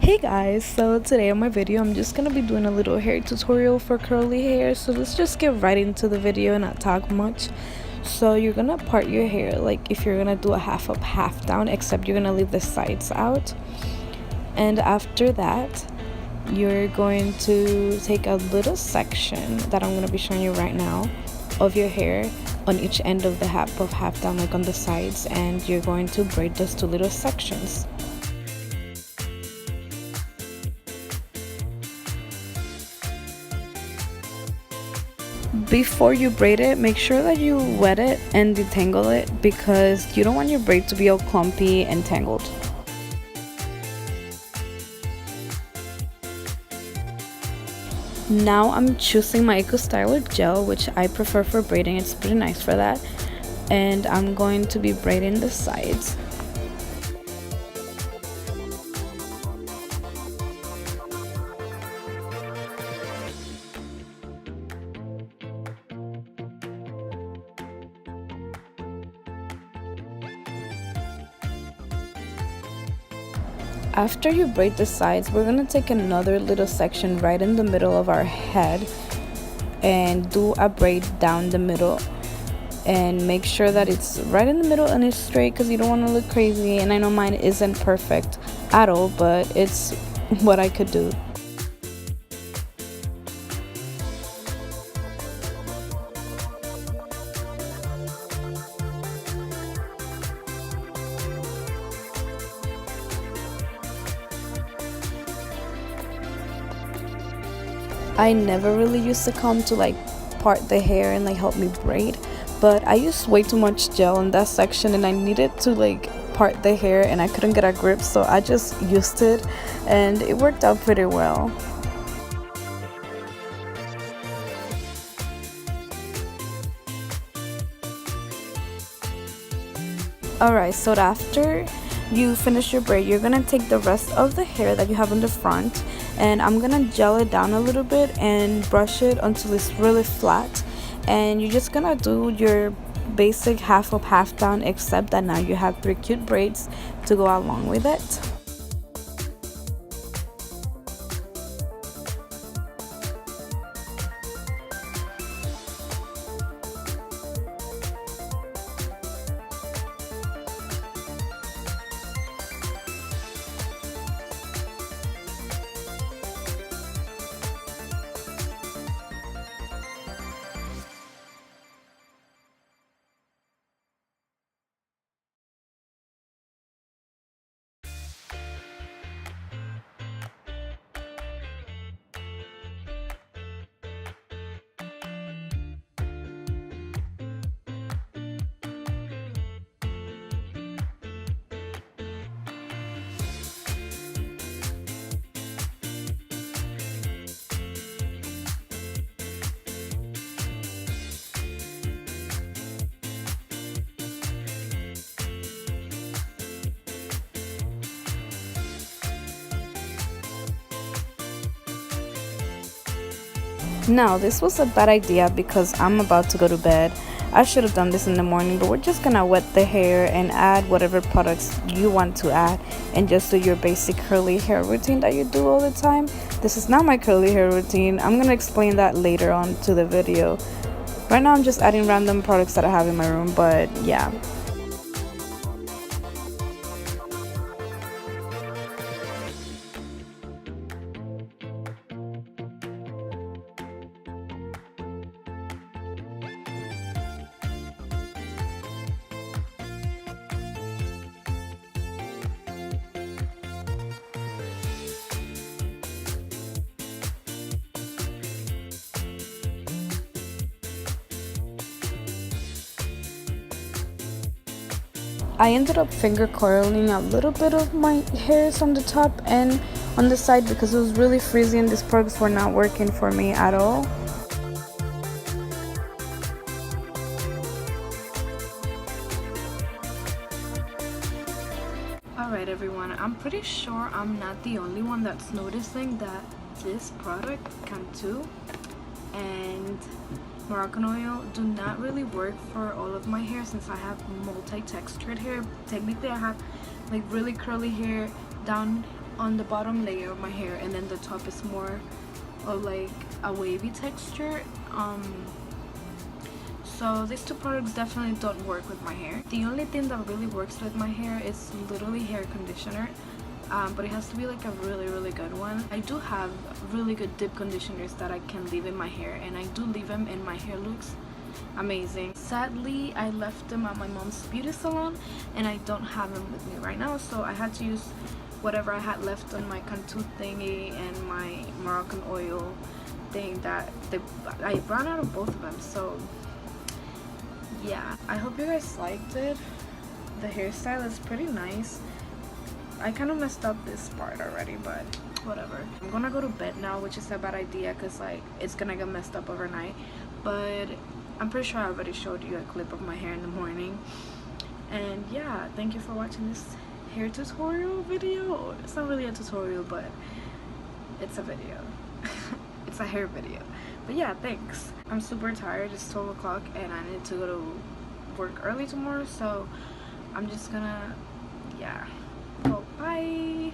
Hey guys, so today on my video I'm just gonna be doing a little hair tutorial for curly hair. So let's just get right into the video and not talk much. So you're gonna part your hair like if you're gonna do a half up, half down, except you're gonna leave the sides out. And after that, you're going to take a little section that I'm gonna be showing you right now of your hair on each end of the half down, like on the sides, and you're going to braid those two little sections. Before you braid it, make sure that you wet it and detangle it because you don't want your braid to be all clumpy and tangled. Now I'm choosing my Eco Styler gel, which I prefer for braiding. It's pretty nice for that. And I'm going to be braiding the sides. After you braid the sides, we're going to take another little section right in the middle of our head and do a braid down the middle, and make sure that it's right in the middle and it's straight because you don't want to look crazy. And I know mine isn't perfect at all, but it's what I could do. I never really used the comb to like part the hair and like help me braid, but I used way too much gel in that section and I needed to like part the hair and I couldn't get a grip, so I just used it and it worked out pretty well. Alright, so after you finish your braid, you're gonna take the rest of the hair that you have in the front, and I'm gonna gel it down a little bit and brush it until it's really flat. And you're just gonna do your basic half up, half down, except that now you have 3 cute braids to go along with it. Now, this was a bad idea because I'm about to go to bed. I should have done this in the morning, but we're just gonna wet the hair and add whatever products you want to add and just do your basic curly hair routine that you do all the time. This is not my curly hair routine. I'm gonna explain that later on to the video. Right now I'm just adding random products that I have in my room, but yeah. I ended up finger coiling a little bit of my hairs on the top and on the side because it was really frizzy and these products were not working for me at all. Alright everyone, I'm pretty sure I'm not the only one that's noticing that this product can too, and Moroccan oil do not really work for all of my hair since I have multi-textured hair. Technically I have like really curly hair down on the bottom layer of my hair, and then the top is more of like a wavy texture. So these two products definitely don't work with my hair. The only thing that really works with my hair is literally hair conditioner, but it has to be like a really good one. I do have really good deep conditioners that I can leave in my hair, and I do leave them, and my hair looks amazing. Sadly, I left them at my mom's beauty salon and I don't have them with me right now, so I had to use whatever I had left on my contour thingy and my Moroccan oil thing that I ran out of both of them. So yeah, I hope you guys liked it. The hairstyle is pretty nice. I kind of messed up this part already, but whatever. I'm gonna go to bed now, which is a bad idea because like it's gonna get messed up overnight, but I'm pretty sure I already showed you a clip of my hair in the morning. And yeah, thank you for watching this hair tutorial video. It's not really a tutorial, but it's a video. It's a hair video. But yeah, thanks. I'm super tired. It's 12 o'clock and I need to go to work early tomorrow, so I'm just gonna, yeah. Well, bye.